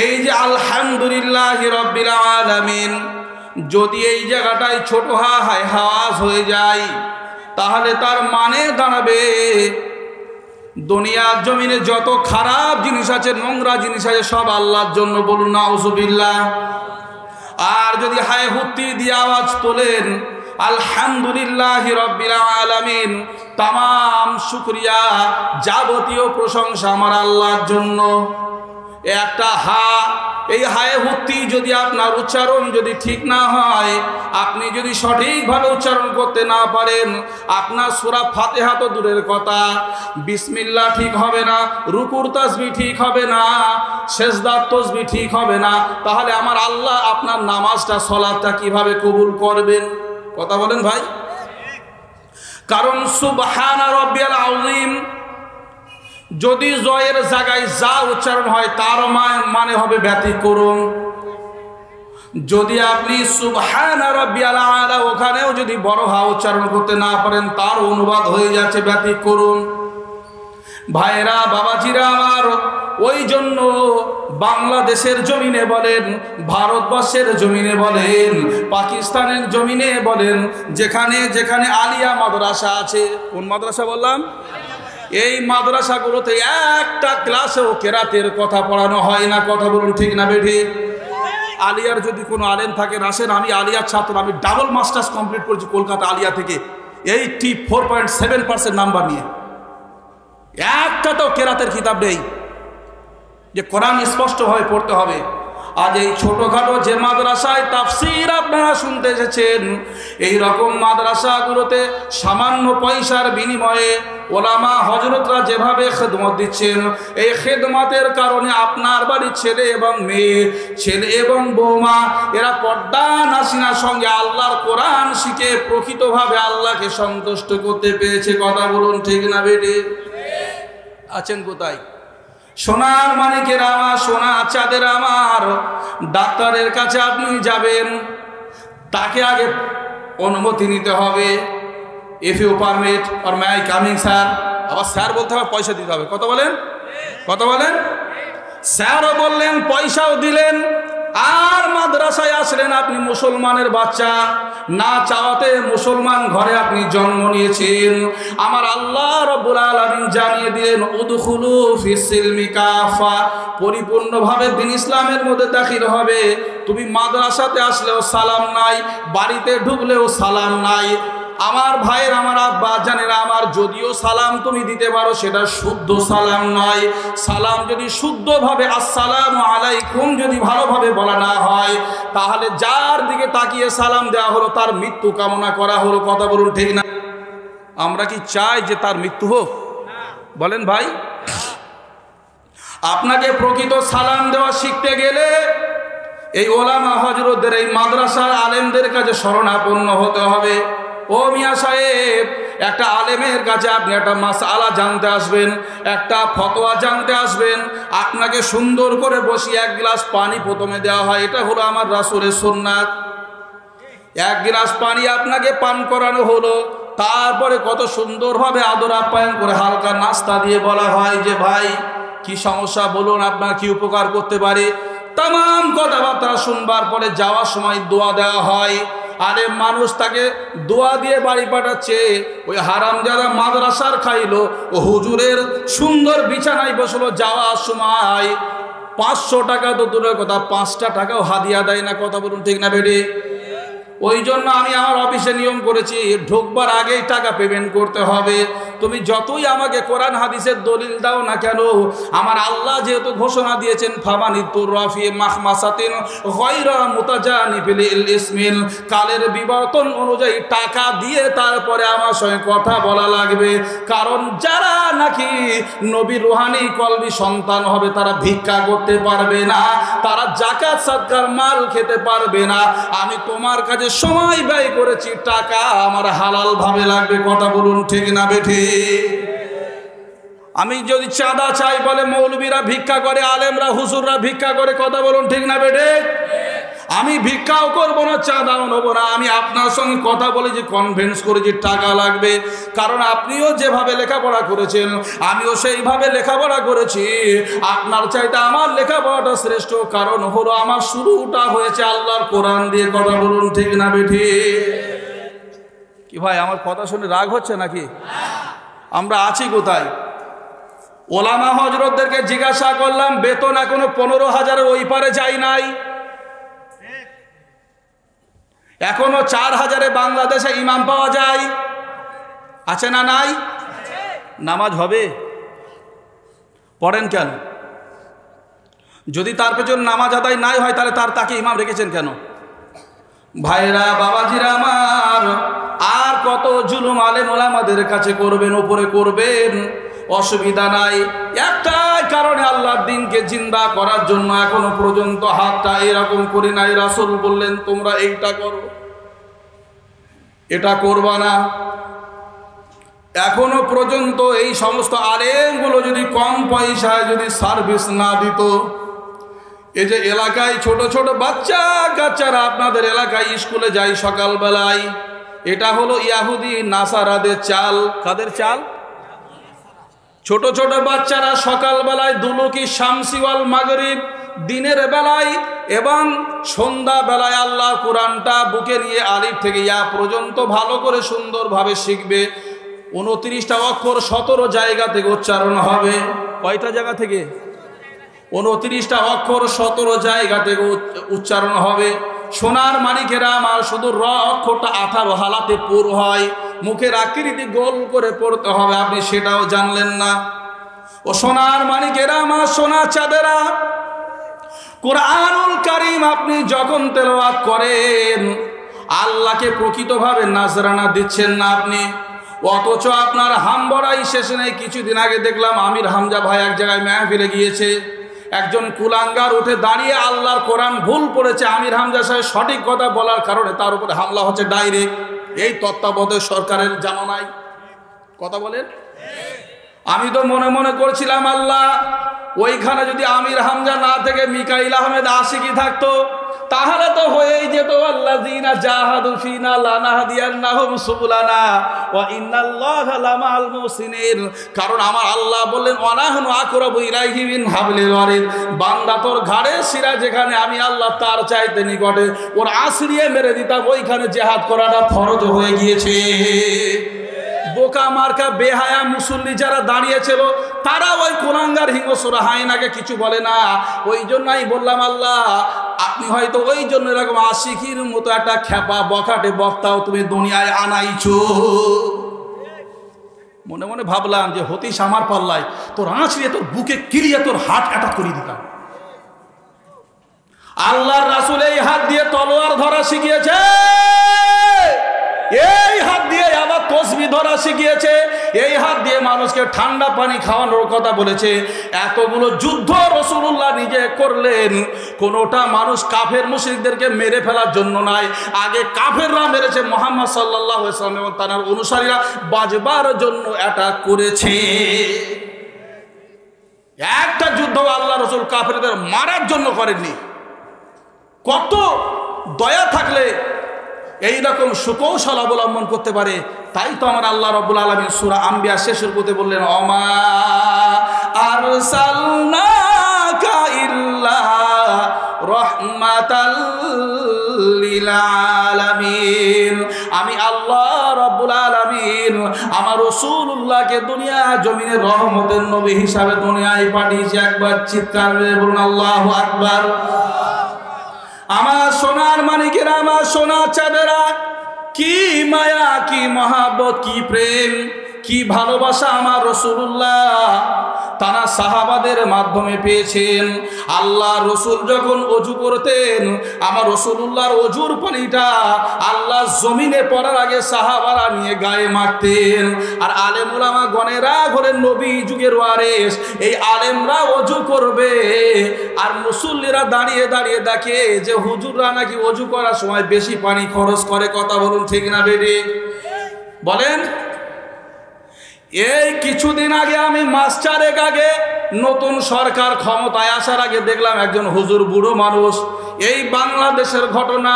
এই যে আলহামদুলিল্লাহি রাব্বিল আলামিন, যদি এই জায়গাটায় ছোট হায় হাওয়াজ হয়ে যায়, তাহলে তার মানে দাঁড়াবে দুনিয়ার জমিনে যত খারাপ জিনিস আছে, নোংরা জিনিস আছে, সব আল্লাহর জন্য, বলুন নাউজুবিল্লাহ। আর যদি হায় হুত্তি দিয়ে আওয়াজ তোলেন আলহামদুলিল্লাহি রাব্বিল আলামিন, তামাম শুকরিয়া, যাবতীয় প্রশংসা আমার আল্লাহর জন্য। একটা এই হায় হুত্তি যদি আপনার উচ্চারণ যদি ঠিক না হয়, আপনি যদি সঠিকভাবে উচ্চারণ করতে না পারেন, আপনার সূরা ফাতিহা তো দূরের কথা, বিসমিল্লাহ ঠিক হবে না, রুকুর তাসবিহ ঠিক হবে না, সেজদার তাসবিহ ঠিক হবে না, তাহলে আমার আল্লাহ আপনার নামাজটা, সালাতটা কিভাবে কবুল করবেন? কথা বলেন ভাই। কারণ সুবহান রাব্বিয়াল আযীম যদি জয়ের জায়গায় যা উচ্চারণ হয়, তার মানে হবে ব্যতিক্রম। যদি আপনি সুবহান রাব্বিয়াল আলা ওখানেও যদি বড় হা উচ্চারণ করতে না পারেন, তার অনুবাদ হয়ে যাচ্ছে ব্যতিক্রম। ভাইরা, বাবাজিরা আমার, ওই জন্য বাংলাদেশের জমিনে বলেন, ভারতবর্ষের জমিনে বলেন, পাকিস্তানের জমিনে বলেন, যেখানে যেখানে আলিয়া মাদ্রাসা আছে, কোন মাদ্রাসা বললাম? এই মাদ্রাসাগুলোতে একটা ক্লাসেও কেরাতের কথা পড়ানো হয় না। কথা বলুন ঠিক না বেঠিক? আলিয়ার যদি কোনো আলেম থাকেন, আসেন, আমি আলিয়ার ছাত্র, আমি ডাবল মাস্টার্স কমপ্লিট করেছি কলকাতা আলিয়া থেকে 84.7% নাম্বার নিয়ে। একটাতেও কেরাতের কিতাব নেই যে কোরআন স্পষ্টভাবে পড়তে হবে। আজ এই ছোটখাটো যে মাদ্রাসায় তাফসীর আপনারা শুনতে এসেছেন, এই রকম মাদ্রাসাগুলোতে সামান্য পয়সার বিনিময়ে ওলামা হযরতরা যেভাবে খেদমত দিচ্ছেন, এই খেদমতের কারণে আপনার বাড়ির ছেলে এবং মেয়ে, ছেলে এবং বৌমা এরা পর্দা নাসিনার সঙ্গে আল্লাহর কোরআন শিখে প্রকৃতভাবে আল্লাহকে সন্তুষ্ট করতে পেরেছে। কথা বলুন ঠিক না বেটে? আছেন কোথায়? সোনার মানিকের আমার, সোনা চাঁদের আমার, ডাক্তারের কাছে আপনি যাবেন, তাকে আগে অনুমতি নিতে হবে। If you permit or may I coming sir. আবার স্যার বলতে হবে, পয়সা দিতে হবে। কথা বলেন, কথা বলেন। স্যারও বললেন, পয়সাও দিলেন, আর মাদ্রাসায় আসলেন। আপনি মুসলমানের বাচ্চা, না চাওয়াতে মুসলমান ঘরে আপনি জন্ম নিয়েছেন। আমার আল্লাহ রাব্বুল আলামিন জানিয়ে দিলেন, উদখুলু ফিস সিলমি কাফা, পরিপূর্ণভাবে দ্বীন ইসলামের মধ্যে দাখিল হবে। তুমি মাদ্রাসাতে আসলেও সালাম নাই, বাড়িতে ঢুকলেও সালাম নাই। আমার ভাইয়ের, আমার আব্বা জানেরা আমার, যদিও সালাম তুমি দিতে পারো, সেটা শুদ্ধ সালাম নয়। সালাম যদি শুদ্ধভাবে আসসালামু আলাইকুম যদি ভালোভাবে বলা না হয়, তাহলে যার দিকে তাকিয়ে সালাম দেওয়া হলো তার মৃত্যু কামনা করা হলো। কথা বলুন ঠিক না? আমরা কি চাই যে তার মৃত্যু হোক? বলেন ভাই। আপনাকে প্রকৃত সালাম দেওয়া শিখতে গেলে এই ওলামা হযরতদের, এই মাদ্রাসার আলেমদের কাছে শরণাপন্ন হতে হবে। ও মিয়া সাহেব, একটা আলেমের কাছে আপনি একটা মাসআলা জানতে আসবেন, একটা ফতোয়া জানতে আসবেন, আপনাকে সুন্দর করে বসিয়ে এক গ্লাস পানি প্রথমে দেওয়া হয়। এটা হলো আমার রাসূলের সুন্নাত। এক গ্লাস পানি আপনাকে পান করানো হলো, তারপরে কত সুন্দরভাবে আদর আপ্যায়ন করে হালকা নাস্তা দিয়ে বলা হয় যে ভাই কি সমস্যা বলুন, আপনার কি উপকার করতে পারে। তামাম কথাবার্তা শুনবার পরে যাওয়ার সময় দোয়া দেওয়া হয়। আরে মানুষ তাকে দোয়া দিয়ে বাড়ি পাঠাচ্ছে, ওই হারামজাদা মাদ্রাসার খাইলো, ও হুজুরের সুন্দর বিছানায় বসলো, যাওয়ার সময় 500 টাকা তো দূরের কথা, 5টা টাকাও হাদিয়া দেয় না। কথা বলুন ঠিক না বেডি? ওই জন্য আমি আমার অফিসে নিয়ম করেছি, ঢুকবার আগেই টাকা পেমেন্ট করতে হবে। তুমি যতই আমাকে কোরআন হাদিসের দলিল দাও না কেন, আমার আল্লাহ যেহেতু ঘোষণা দিয়েছেন, ফামানিতুর রাফি মাখমাসাতিন গায়রা মুতাজানিফিল ইসমিন, কালের বিবর্তন অনুযায়ী টাকা দিয়ে তারপরে আমার সঙ্গে কথা বলা লাগবে। কারণ যারা নাকি নবীর রুহানি কলবি সন্তান হবে, তারা ভিক্ষা করতে পারবে না, তারা যাকাত সাদকার মাল খেতে পারবে না। আমি তোমার কাছে সময় ব্যয় করেছি, টাকা আমার হালাল ভাবে লাগবে। কথা বলুন ঠিক না বেঠি? আমি যদি চাঁদা চাই, বলে মৌলবীরা ভিক্ষা করে, আলেমরা হুজুররা ভিক্ষা করে। কথা বলুন ঠিক না বেঠি? আমি ভিক্ষাও করবো না, চাঁদাও নেবো না। আমি আপনার সঙ্গে কথা বলে যে কনভিন্স করে যে টাকা লাগবে, কারণ আপনিও যেভাবে লেখাপড়া করেছেন আমিও সেইভাবে লেখাপড়া করেছি। আপনার চাইতে আমার লেখাপড়াটা শ্রেষ্ঠ, কারণ হলো আমার শুরুটা হয়েছে আল্লাহর কোরআন দিয়ে। কথা বলুন ঠিক না বেঠি? কি ভাই, আমার কথা শুনে রাগ হচ্ছে নাকি? আমরা আছি কোথায়? ওলামা হযরতদেরকে জিজ্ঞাসা করলাম, বেতন এখনো 15,000-এর ওই পারে যাই নাই। এখনো 4,000-এ বাংলাদেশে ইমাম পাওয়া যায়, আছে না নাই? নামাজ হবে? পড়েন কেন? যদি তার পেছনে নামাজ আদায় নাই হয়, তাহলে তাকে ইমাম রেখেছেন কেন? ভাইরা, বাবাজিরা আমার, আর কত জুলুম আলেম ওলামাদের কাছে করবেন, উপরে করবেন, অসুবিধা নাই। একটাই কারণে আল্লাহর দ্বীনকে জিন্দা করার জন্য এখনো পর্যন্ত হাতটা এরকম করি নাই। রাসূল বললেন তোমরা এইটা করো, এটা করবা না। এখনো পর্যন্ত এই সমস্ত আলেমগুলো যদি কম পয়সায় যদি সার্ভিস না দিত, এই যে এলাকায় ছোট ছোট বাচ্চা কাচ্চারা আপনাদের এলাকায় স্কুলে যায় সকালবেলায়, এটা হলো ইয়াহুদি নাসারাদের চাল। কাদের চাল? ছোট ছোট বাচ্চারা সকালবেলায় দুলুকি শামসি ওয়াল মাগরিব, দিনের বেলায় এবং সন্ধ্যা বেলায় আল্লাহ কোরআনটা বুকে নিয়ে আলিফ থেকে ইয়া পর্যন্ত ভালো করে সুন্দরভাবে শিখবে। 29টা অক্ষর 17 জায়গা থেকে উচ্চারণ হবে। কয়টা জায়গা থেকে? 29টা অক্ষর 17 জায়গা থেকে উচ্চারণ হবে। সোনার মানিকেরা আমার, শুধু র অক্ষরটা 18 হালাতে পুর হয়, মুখের আকৃতি গোল করে পড়তে হবে, আপনি সেটাও জানলেন না। ও সোনার মানিকেরা আমার, সোনা চাঁদেরা, কুরআনুল কারীম আপনি যখন তেলাওয়াত করেন আল্লাহকে প্রকৃতভাবে নাজরানা দিচ্ছেন না আপনি, অথচ আপনার হামবড়াই শেষ নেই। কিছুদিন আগে দেখলাম আমির হামজা ভাই এক জায়গায় মেহফিলে গিয়েছে, একজন কুলাঙ্গার উঠে দাঁড়িয়ে আল্লাহর কোরআন ভুল পড়েছে, আমির হামজা সাহেব সঠিক কথা বলার কারণে তার উপরে হামলা হচ্ছে ডাইরেক্ট। এই তত্ত্বাবধায়ক সরকারের জামানায় কথা বলেন। আমি তো মনে মনে করছিলাম আল্লাহ ওইখানে যদি আমির হামজা না থেকে মিকাইল আহমেদ আশিকি থাকতো তাহলে তো হয়েই যেত আল্লাযীনা জাহাদু ফিনা লানাহদিয়ান্নাহুম সুবুলানা ওয়া ইন্নাল্লাহা লামাআল মুহসিনিন। কারণ আমার আল্লাহ বললেন ওয়ানাহনু আকরাবু ইলাইহি মিন হাবলিল ওয়ারিদ, বান্দা তোর ঘাড়ের শিরা যেখানে আমি আল্লাহ তার চাইতে নিকটে, ওর আছড়িয়ে মেরে দিতাম, ওইখানে জিহাদ করাটা ফরজ হয়ে গিয়েছে। বোকা মার্কা বেহায়া মুসল্লি যারা দাঁড়িয়েছিল তারা ওই কুলাঙ্গার হিংস্র হায়নাকে কিছু বলে না। ওই জন্যই বললাম আল্লাহ আপনি হয়তো ওই জন্য এরকম আশিকির মতো একটা খেপা বখাটে বক্তাও তুমি দুনিয়ায় আনাইছো। মনে মনে ভাবলাম যে হতিস আমার পাল্লায়, তোর আঁচড়িয়ে তোর বুকে কিরিয়ে তোর হার্ট অ্যাটাক করে দিতাম। আল্লাহর রাসূল এই হাত দিয়ে তলোয়ার ধরা শিখিয়েছে, এই হাত দিয়ে আবার তসবিহ ধরা শিখিয়েছে, এই হাত দিয়ে মানুষকে ঠান্ডা পানি খাওয়ানোর কথা বলেছে। এতগুলো যুদ্ধ রাসূলুল্লাহ নিজে করলেন, কোনোটা মানুষ কাফের মুশরিকদেরকে মেরে ফেলার জন্য নয়, আগে কাফেররা মেরেছে মুহাম্মদ সাল্লাল্লাহু আলাইহি ওয়াসাল্লাম এবং তার অনুসারীরা বাজবার জন্য অ্যাটাক করেছে। একটা যুদ্ধ আল্লাহ রাসূল কাফেরদের মারার জন্য করেননি। কত দয়া থাকলে এইরকম সুকৌশল অবলম্বন করতে পারে। তাই তো আমার আল্লাহ রাব্বুল আলামিন সূরা আম্বিয়া শেষের পথে বললেন ওমা আরসালনাকা ইল্লা রাহমাতাল লিল আলামিন। আমি আল্লাহ রাব্বুল আলামিন আমার রাসূলুল্লাহকে দুনিয়া জমিনে রহমতের নবী হিসাবে দুনিয়ায় পাঠিয়েছি। একবার চিৎকার করে বলুন আল্লাহু আকবার। আমার সোনার মানিকেরা, আমার সোনার চাঁদেরা, কি মায়া, কি মহাব্বত, কি প্রেম, কি ভালোবাসা আমার রাসূলুল্লাহ তারা সাহাবাদের মাধ্যমে পেয়েছেন। আল্লাহ রসুল যখন অজু করতেন আমার রাসূলুল্লাহর অজুর পানিটা আল্লাহ জমিনে পড়ার আগে সাহাবারা নিয়ে গায়ে মাখতেন। আর আলেম উলামা গণেরা হলেন নবী যুগের ওয়ারিস, এই আলেমরা অজু করবে আর মুসল্লিরা দাঁড়িয়ে দাঁড়িয়ে দেখে যে হুজুররা নাকি অজু করার সময় বেশি পানি খরচ করে। কথা বলুন ঠিক না বেটি? বলেন। এই কিছুদিন আগে আমি মাস চারেক আগে নতুন সরকার ক্ষমতায় আসার আগে দেখলাম একজন হুজুর, বুড়ো মানুষ, এই বাংলাদেশের ঘটনা,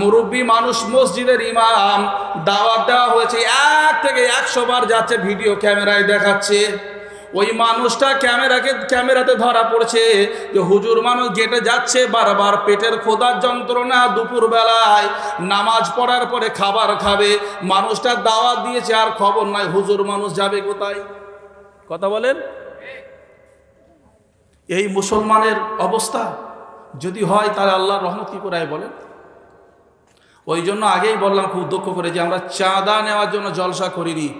মুরব্বী মানুষ, মসজিদের ইমাম, দাওয়াত দেওয়া হয়েছে, 1 থেকে 100 বার যাচ্ছে, ভিডিও ক্যামেরায় দেখাচ্ছে। ওই মানুষটা ক্যামেরাতে ধরা পড়ছে যে হুজুর মানুষ গেটে যাচ্ছে, বারবার পেটের ক্ষুধার যন্ত্রণা, দুপুর বেলায় নামাজ পড়ার পরে খাবার খাবে, মানুষটা দাওয়াত দিয়েছে আর খবর নাই, হুজুর মানুষ যাবে কোথায়? কথা বলেন। এই মুসলমানের অবস্থা যদি হয় তাহলে আল্লাহর রহমত কি করে বলেন? ওই জন্য আগেই বললাম খুব দুঃখ করে যে আমরা চাঁদা নেওয়ার জন্য জলসা করিনি।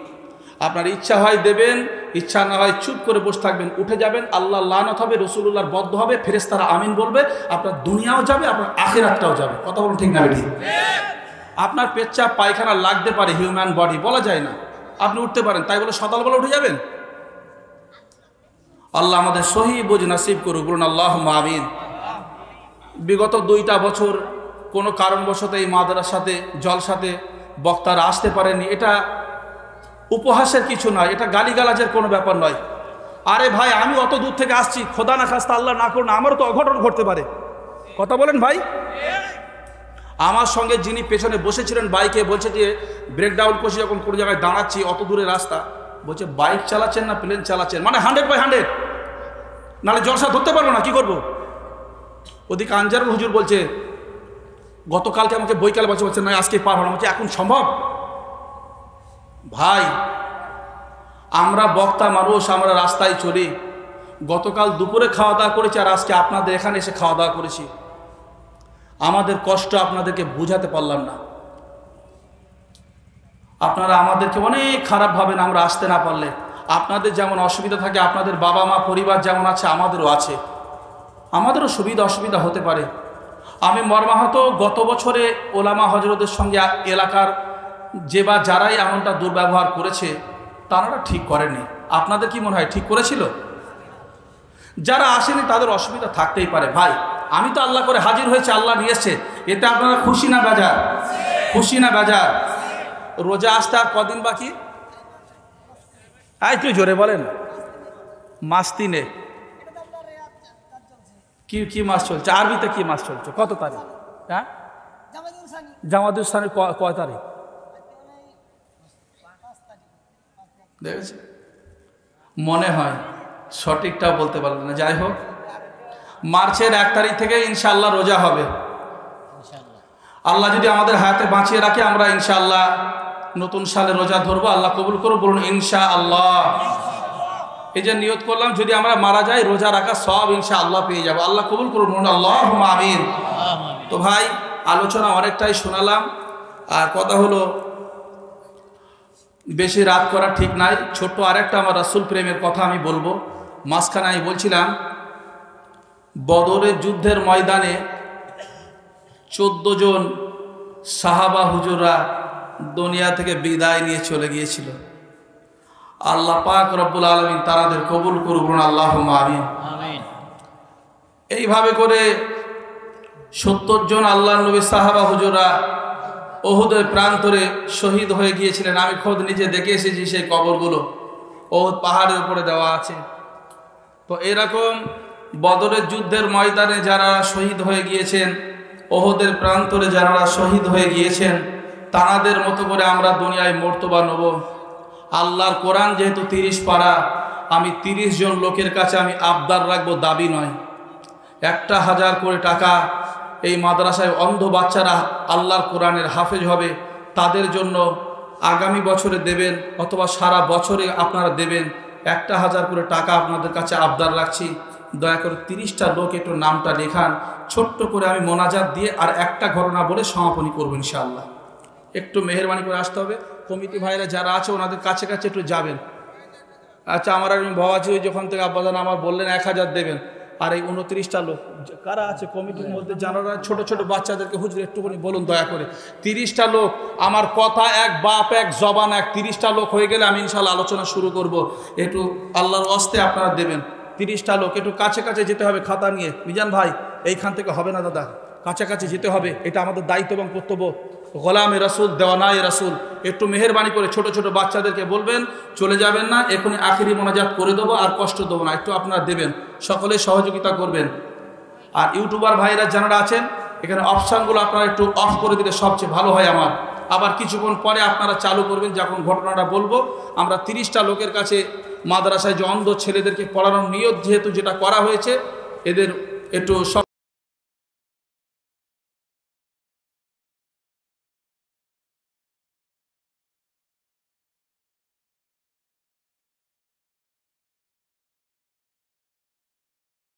আপনার ইচ্ছা হয় দেবেন, ইচ্ছা না হয় চুপ করে বসে থাকবেন, উঠে যাবেন, আল্লাহ লানত হবে, রাসূলুল্লাহর বদ্ধ হবে, ফেরেশতারা আমিন বলবে, আপনার দুনিয়াও যাবে, আপনার আখিরাতটাও যাবে। কথা বলুন ঠিক না বেটি? আপনার পেচ্ছাপ পায়খানা লাগতে পারে, হিউম্যান বডি, বলা যায় না, আপনি উঠতে পারেন, তাই বলে সকালবেলা উঠে যাবেন? আল্লাহ আমাদের সহি বুঝ নাসিব করুক, বলুন আল্লাহুম্মা আমিন। বিগত 2টা বছর কোনো কারণবশত এই মাদ্রাসাতে জলসাতে বক্তারা আসতে পারেনি, এটা উপহাসের কিছু নয়, এটা গালিগালাজের কোনো ব্যাপার নয়। আরে ভাই, আমি অত দূর থেকে আসছি, খোদা না খাস্তা আল্লাহ না করুন আমারও তো অঘটন ঘটতে পারে। কথা বলেন ভাই। আমার সঙ্গে যিনি পেছনে বসেছিলেন বাইকে, বলছে যে ব্রেকডাউন করছি যখন কোনো জায়গায় দাঁড়াচ্ছি, অত দূরে রাস্তা, বলছে বাইক চালাচ্ছেন না প্লেন চালাচ্ছেন, মানে 100/100, নাহলে জলসা ধরতে পারবো না, কি করবো? ওদিকে আনজারুল হুজুর বলছে গতকালকে আমাকে বৈকাল বলছে না আজকে পার হলাম, বলছে এখন সম্ভব? ভাই, আমরা বক্তা মানুষ, আমরা রাস্তায় চলি, গতকাল দুপুরে খাওয়া দাওয়া করেছি আর আজকে আপনাদের এখানে এসে খাওয়া দাওয়া করেছি, আমাদের কষ্ট আপনাদেরকে বুঝাতে পারলাম না। আপনারা আমাদেরকে অনেক খারাপ ভাবেন আমরা আসতে না পারলে। আপনাদের যেমন অসুবিধা থাকে, আপনাদের বাবা মা পরিবার যেমন আছে আমাদেরও আছে। আমাদেরও সুবিধা অসুবিধা হতে পারে। আমি মর্মাহত, গত বছরে ওলামা হজরতের সঙ্গে এলাকার যে বা যারাই এমনটা দুর্ব্যবহার করেছে তারা ঠিক করেনি। আপনাদের কি মনে হয় ঠিক করেছিল? যারা আসেনি তাদের অসুবিধা থাকতেই পারে। ভাই, আমি তো আল্লাহ করে হাজির হয়েছে, আল্লাহ নিয়ে এসছে, এতে আপনারা খুশি না বেজার? খুশি না বেজার? রোজা আসতে আর কদিন বাকি? তুই জোরে বলেন। মাস 3-এ কি মাস চলছে? আরবিতে কি মাস চলছে? কত তারিখ? হ্যাঁ, জামাতুল সানি কয় তারিখ? দেখেছি, মনে হয় সঠিকটাও বলতে পারলেন না। যাই হোক, মার্চের 1 তারিখ থেকে ইনশাআল্লাহ রোজা হবে। আল্লাহ যদি আমাদের হায়াতে বাঁচিয়ে রাখে, আমরা ইনশাআল্লাহ নতুন সালে রোজা ধরবো। আল্লাহ কবুল করুন, বলুন ইনশাআল্লাহ। এই যে নিয়ত করলাম, যদি আমরা মারা যাই রোজা রাখা সব ইনশাআল্লাহ পেয়ে যাবো। আল্লাহ কবুল করুন, বলুন আল্লাহুম্মা আমিন। তো ভাই, আলোচনা অনেকটাই শোনালাম, আর কথা হলো বেশি রাত করা ঠিক নাই। ছোট্ট আরেকটা আমার রাসূল প্রেমের কথা আমি বলবো। মাঝখানে আমি বলছিলাম, বদরের যুদ্ধের ময়দানে 14 জন সাহাবা হুজুররা দুনিয়া থেকে বিদায় নিয়ে চলে গিয়েছিল। আল্লাহ পাক রব্বুল আলামিন তাদের কবুল করুন, আল্লাহুম্মা আমিন। এইভাবে করে 70 জন আল্লাহর নবী সাহাবা হুজুররা ওহুদের প্রান্তরে শহীদ হয়ে গিয়েছিলেন। আমি খোদ নিজে দেখে এসেছি সেই কবরগুলো, ওহুদ পাহাড়ের উপরে দেওয়া আছে। তো এরকম বদরের যুদ্ধের ময়দানে যারা শহীদ হয়ে গিয়েছেন, ওহুদের প্রান্তরে যারা শহীদ হয়ে গিয়েছেন, তাদের মতো করে আমরা দুনিয়ায় মর্তবা নেব। আল্লাহর কোরআন যেহেতু 30 পারা, আমি 30 জন লোকের কাছে আমি আবদার রাখবো, দাবি নয়। 1000 করে টাকা এই মাদ্রাসায় অন্ধ বাচ্চারা আল্লাহর কোরআনের হাফেজ হবে, তাদের জন্য আগামী বছরে দেবেন, অথবা সারা বছরে আপনারা দেবেন। 1000 করে টাকা আপনাদের কাছে আবদার রাখছি। দয়া করে 30টা লোক একটু নামটা লেখান, ছোট্ট করে আমি মোনাজাত দিয়ে আর একটা ঘটনা বলে সমাপনী করবো ইনশাআল্লাহ। একটু মেহেরবানি করে আসতে হবে। কমিটি ভাইরা যারা আছে ওনাদের কাছে কাছে একটু যাবেন। আচ্ছা, আমার বাবাজি ওই যখন থেকে আব্বাজান আমার বললেন 1000 দেবেন, আর এই 29টা লোক কারা আছে কমিটির মধ্যে, যারা ছোট ছোট বাচ্চাদেরকে হুজুর একটুখানি বলুন দয়া করে। 30টা লোক, আমার কথা এক, বাপ এক, জবান এক। 30টা লোক হয়ে গেলে আমি ইনশাআল্লাহ আলোচনা শুরু করব। একটু আল্লাহর ওয়াস্তে আপনারা দেবেন। 30টা লোক, একটু কাছে কাছে যেতে হবে খাতা নিয়ে। মিজান ভাই, এইখান থেকে হবে না দাদা, কাছাকাছি যেতে হবে, এটা আমাদের দায়িত্ব এবং কর্তব্য। গোলামে রাসূল, দেওয়ানায়ে রাসূল, একটু মেহেরবানি করে ছোট ছোট বাচ্চাদেরকে বলবেন, চলে যাবেন না, এখনই আখেরি মোনাজাত করে দেবো, আর কষ্ট দেবো না, একটু আপনারা দেবেন, সকলে সহযোগিতা করবেন। আর ইউটিউবার ভাইরা যারা আছেন, এখানে অপশানগুলো আপনারা একটু অফ করে দিলে সবচেয়ে ভালো হয় আমার। আবার কিছুক্ষণ পরে আপনারা চালু করবেন যখন ঘটনাটা বলবো। আমরা 30টা লোকের কাছে মাদ্রাসায় যে অন্ধ ছেলেদেরকে পড়ানোর নিয়ত যেহেতু যেটা করা হয়েছে, এদের একটু